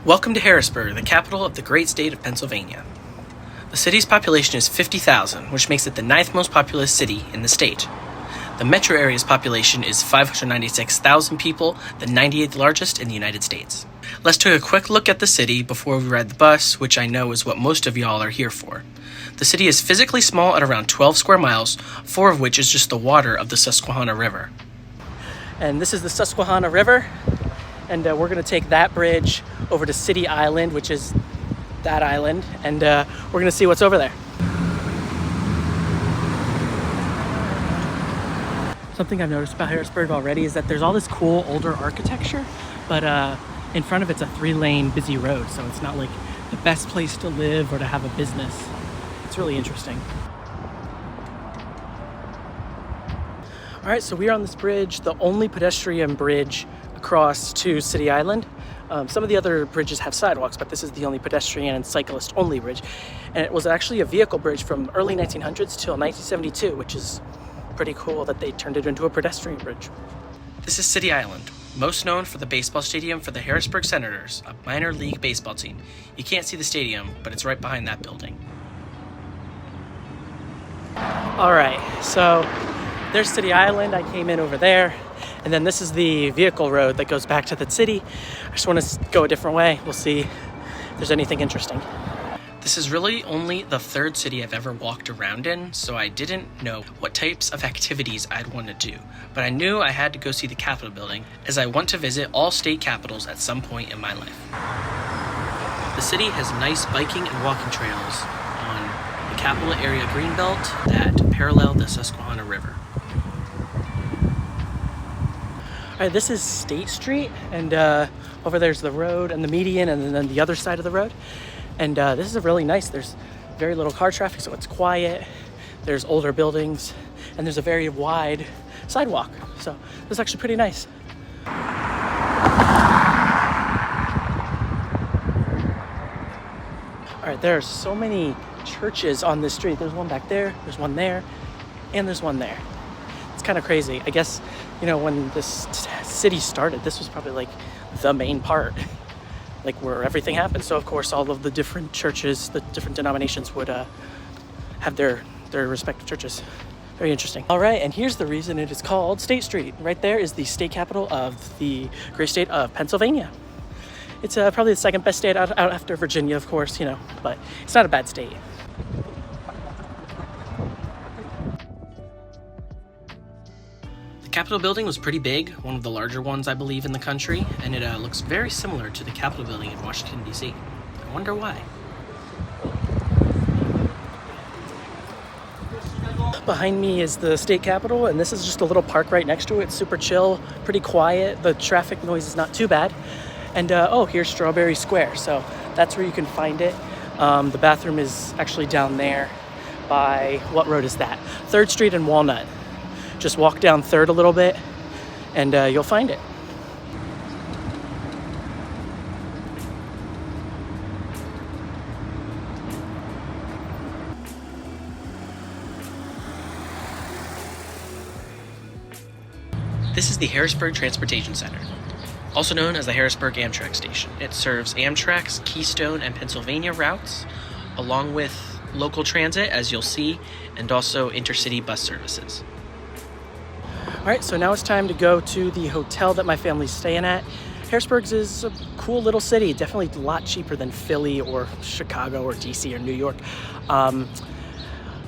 Welcome to Harrisburg, the capital of the great state of Pennsylvania. The city's population is 50,000, which makes it the 9th most populous city in the state. The metro area's population is 596,000 people, the 98th largest in the United States. Let's take a quick look at the city before we ride the bus, which I know is what most of y'all are here for. The city is physically small at around 12 square miles, 4 of which is just the water of the Susquehanna River. And this is the Susquehanna River, and we're going to take that bridge over to City Island, which is that island, and we're going to see what's over there. Something I've noticed about Harrisburg already is that there's all this cool older architecture, but in front of it's a 3-lane busy road, so it's not like the best place to live or to have a business. It's really interesting. All right, so we are on this bridge, the only pedestrian bridge across to City Island. Some of the other bridges have sidewalks, but this is the only pedestrian and cyclist only bridge. And it was actually a vehicle bridge from early 1900s till 1972, which is pretty cool that they turned it into a pedestrian bridge. This is City Island, most known for the baseball stadium for the Harrisburg Senators, a minor league baseball team. You can't see the stadium, but it's right behind that building. All right, so there's City Island. I came in over there. And then this is the vehicle road that goes back to the city. I just want to go a different way. We'll see if there's anything interesting. This is really only the 3rd city I've ever walked around in, so I didn't know what types of activities I'd want to do. But I knew I had to go see the Capitol building, as I want to visit all state capitals at some point in my life. The city has nice biking and walking trails on the Capitol area greenbelt that parallel the Susquehanna River. All right, this is State Street, and over there's the road and the median, and then the other side of the road. And this is really nice. There's very little car traffic, so it's quiet. There's older buildings, and there's a very wide sidewalk. So this is actually pretty nice. All right, there are so many churches on this street. There's one back there, there's one there, and there's one there. It's kind of crazy. I guess, you know, when this city started, this was probably like the main part, like where everything happened. So of course, all of the different churches, the different denominations would have their respective churches. Very interesting. All right, and here's the reason it is called State Street. Right there is the state capital of the great state of Pennsylvania. It's probably the second best state out after Virginia, of course, you know, but it's not a bad state. The Capitol building was pretty big, one of the larger ones I believe in the country, and it looks very similar to the Capitol building in Washington, D.C. I wonder why. Behind me is the state capitol, and this is just a little park right next to it. It's super chill, pretty quiet. The traffic noise is not too bad. And oh, here's Strawberry Square, so that's where you can find it. The bathroom is actually down there by, what road is that? 3rd Street and Walnut. Just walk down 3rd a little bit, and you'll find it. This is the Harrisburg Transportation Center, also known as the Harrisburg Amtrak Station. It serves Amtrak's Keystone and Pennsylvania routes, along with local transit, as you'll see, and also intercity bus services. All right, so now it's time to go to the hotel that my family's staying at. Harrisburg is a cool little city, definitely a lot cheaper than Philly or Chicago or DC or New York.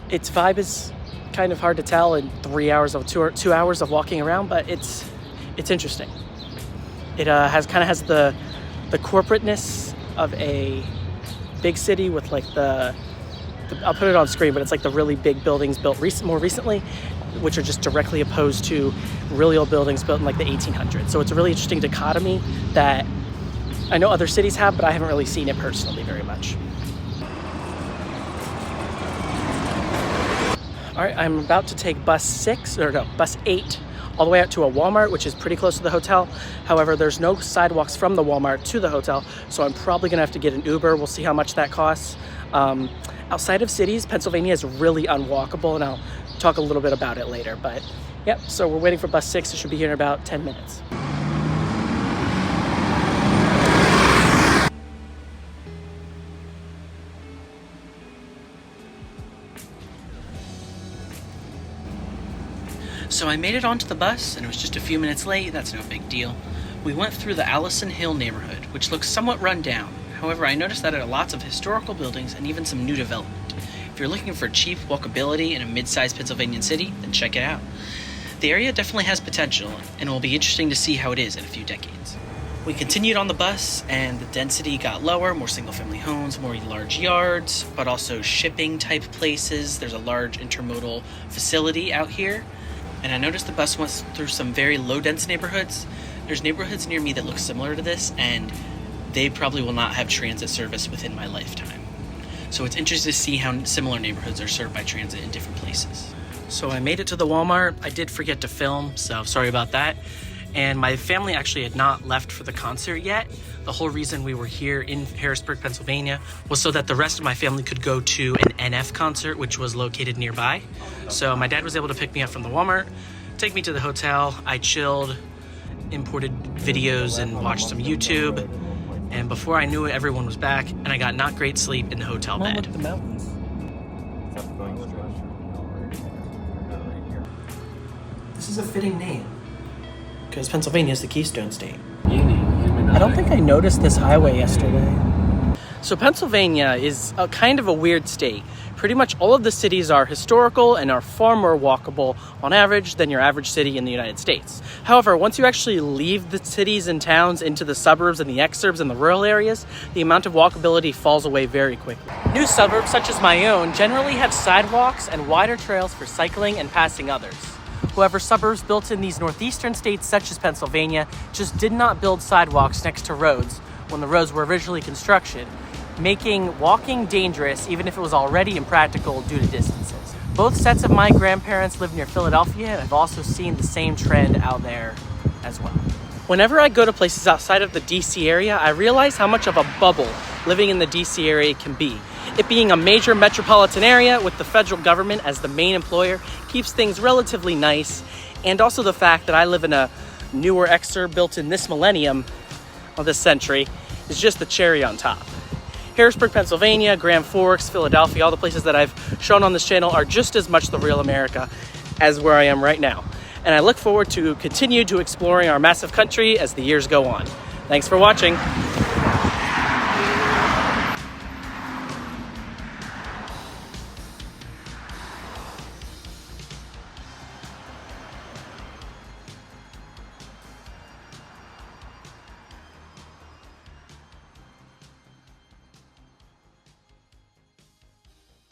Its vibe is kind of hard to tell in 2 hours of walking around, but it's interesting. It has the corporateness of a big city with like the I'll put it on screen, but it's like the really big buildings built more recently, which are just directly opposed to really old buildings built in like the 1800s. So it's a really interesting dichotomy that I know other cities have, but I haven't really seen it personally very much. All right, I'm about to take bus 8, all the way out to a Walmart, which is pretty close to the hotel. However, there's no sidewalks from the Walmart to the hotel, so I'm probably gonna have to get an Uber. We'll see how much that costs. Outside of cities, Pennsylvania is really unwalkable, and I'll talk a little bit about it later. But yep, so we're waiting for bus 6. It should be here in about 10 minutes. So I made it onto the bus, and it was just a few minutes late. That's no big deal. We went through the Allison Hill neighborhood, which looks somewhat run down. However, I noticed that there are lots of historical buildings and even some new development. If you're looking for cheap walkability in a mid-sized Pennsylvania city, then check it out. The area definitely has potential, and it will be interesting to see how it is in a few decades. We continued on the bus, and the density got lower, more single-family homes, more large yards, but also shipping-type places. There's a large intermodal facility out here. And I noticed the bus went through some very low-dense neighborhoods. There's neighborhoods near me that look similar to this, and they probably will not have transit service within my lifetime. So it's interesting to see how similar neighborhoods are served by transit in different places. So I made it to the Walmart. I did forget to film, so sorry about that. And my family actually had not left for the concert yet. The whole reason we were here in Harrisburg, Pennsylvania was so that the rest of my family could go to an NF concert, which was located nearby. So my dad was able to pick me up from the Walmart, take me to the hotel. I chilled, imported videos, and watched some YouTube. And before I knew it, everyone was back, and I got not great sleep in the hotel bed. Look at the mountains. This is a fitting name, because Pennsylvania is the Keystone State. I don't think I noticed this highway yesterday. So Pennsylvania is kind of a weird state. Pretty much all of the cities are historical and are far more walkable on average than your average city in the United States. However, once you actually leave the cities and towns into the suburbs and the exurbs and the rural areas, the amount of walkability falls away very quickly. New suburbs, such as my own, generally have sidewalks and wider trails for cycling and passing others. However, suburbs built in these northeastern states, such as Pennsylvania, just did not build sidewalks next to roads when the roads were originally constructed, making walking dangerous even if it was already impractical due to distances. Both sets of my grandparents live near Philadelphia, and I've also seen the same trend out there as well. Whenever I go to places outside of the DC area, I realize how much of a bubble living in the DC area can be. It being a major metropolitan area with the federal government as the main employer keeps things relatively nice, and also the fact that I live in a newer exurb built in this millennium of this century is just the cherry on top. Harrisburg, Pennsylvania, Grand Forks, Philadelphia, all the places that I've shown on this channel are just as much the real America as where I am right now. And I look forward to continue to exploring our massive country as the years go on. Thanks for watching.